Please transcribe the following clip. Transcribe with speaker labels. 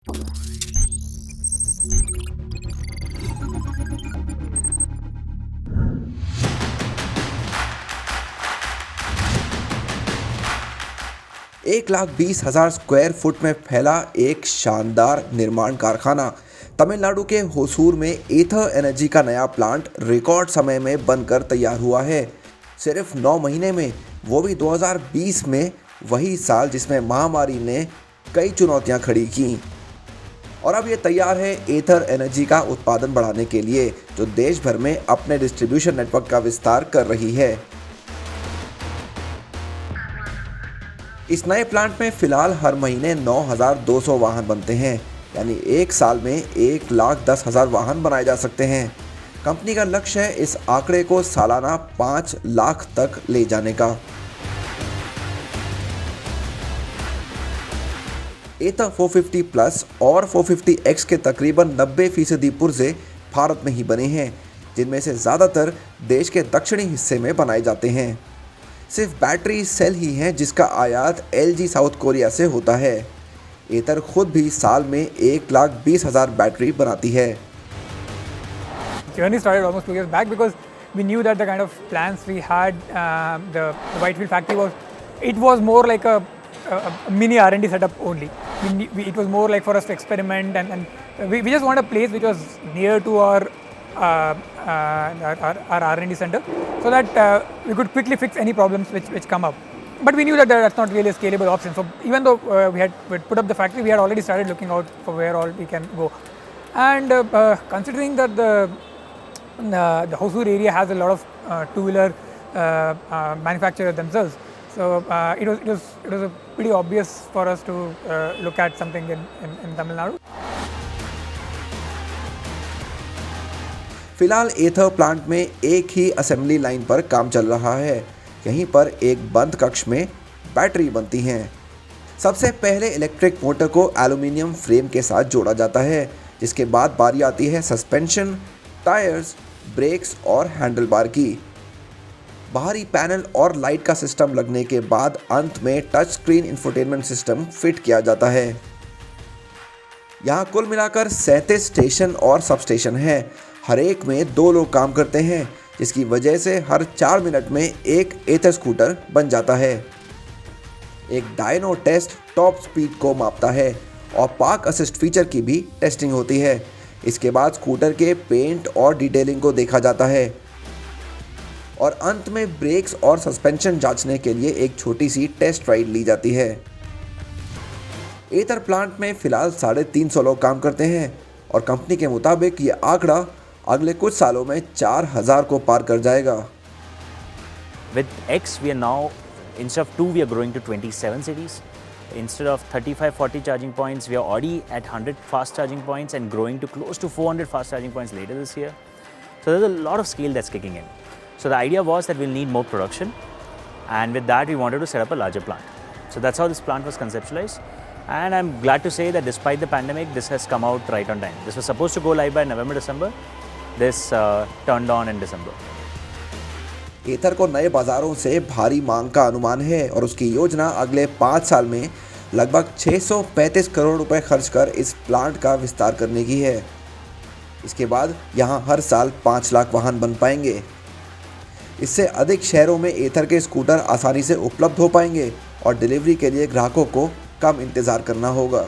Speaker 1: 1,20,000 square foot में फैला एक शानदार निर्माण कारखाना तमिलनाडु के होसूर में एथर एनर्जी का नया प्लांट रिकॉर्ड समय में बनकर तैयार हुआ है। सिर्फ 9 महीने में, वो भी 2020 में, वही साल जिसमें महामारी ने कई चुनौतियां खड़ी की। और अब ये तैयार है एथर एनर्जी का उत्पादन बढ़ाने के लिए, जो देश भर में अपने डिस्ट्रीब्यूशन नेटवर्क का विस्तार कर रही है। इस नए प्लांट में फिलहाल हर महीने 9,200 वाहन बनते हैं, यानी एक साल में 1,10,000 वाहन बनाए जा सकते हैं। कंपनी का लक्ष्य है इस आंकड़े को सालाना 5 लाख तक ले जाने का। एथर 450 प्लस और 450X के तकरीबन 90% पुर्जे भारत में ही बने हैं, जिनमें से ज़्यादातर देश के दक्षिणी हिस्से में बनाए जाते हैं। सिर्फ बैटरी सेल ही हैं जिसका आयात LG साउथ कोरिया से होता है। एथर खुद भी साल में 1,20,000 बैटरी बनाती है।
Speaker 2: Journey started almost 2 years back because we knew that the kind of plans we had, the Whitefield factory was more like a mini R&D setup only. It was more like for us to experiment, and we just wanted a place which was near to our R&D center, so that we could quickly fix any problems which come up. But we knew that that's not really a scalable option. So even though we had put up the factory, we had already started looking out for where all we can go. And considering that the Hosur area has a lot of two-wheeler manufacturers themselves, so it was a pretty obvious for us to look at something in Tamil Nadu.
Speaker 1: फिलहाल एथर plant में एक ही assembly line पर काम चल रहा है। यहीं पर एक बंद कक्ष में बैटरी बनती हैं। सबसे पहले इलेक्ट्रिक मोटर को एल्यूमिनियम फ्रेम के साथ जोड़ा जाता है, जिसके बाद बारी आती है सस्पेंशन, टायर्स, ब्रेक्स और हैंडल बार की। बाहरी पैनल और लाइट का सिस्टम लगने के बाद अंत में touch screen infotainment system fit किया जाता है। यहाँ कुल मिलाकर 37 स्टेशन और सब स्टेशन हैं। हर एक में 2 लोग काम करते हैं, जिसकी वजह से हर 4 मिनट में एक एथर स्कूटर बन जाता है। एक डायनो टेस्ट टॉप स्पीड को मापता है और पार्क असिस्ट फीचर की भी टेस्टिंग होती है। इसके बाद स्कूटर के पेंट और डिटेलिंग को देखा जाता है और अंत में ब्रेक्स और सस्पेंशन जांचने के लिए एक छोटी सी टेस्ट राइड ली जाती है। एथर प्लांट में फिलहाल 350 लोग काम करते हैं और कंपनी के मुताबिक ये आंकड़ा अगले कुछ सालों में 4,000 को पार कर जाएगा।
Speaker 3: With X, we are now, instead of 2, we are growing to 27 cities. Instead of 35-40 charging points, we are already at 100 fast charging points and growing to close to 400 fast charging points later this year. So there's a lot of scale that's kicking in. So the idea was that we'll need more production, and with that we wanted to set up a larger plant. So that's how this plant was conceptualized, and I'm glad to say that despite the pandemic, this has come out right on time. This was supposed to go live by November-December. This turned on in December.
Speaker 1: एथर को नए बाजारों से भारी मांग का अनुमान है और उसकी योजना अगले 5 साल में लगभग 635 करोड़ रुपए खर्च कर इस प्लांट का विस्तार करने की है। इसके बाद यहाँ हर साल 5 लाख वाहन बन पाएंगे। इससे अधिक शहरों में एथर के स्कूटर आसानी से उपलब्ध हो पाएंगे और डिलीवरी के लिए ग्राहकों को कम इंतज़ार करना होगा।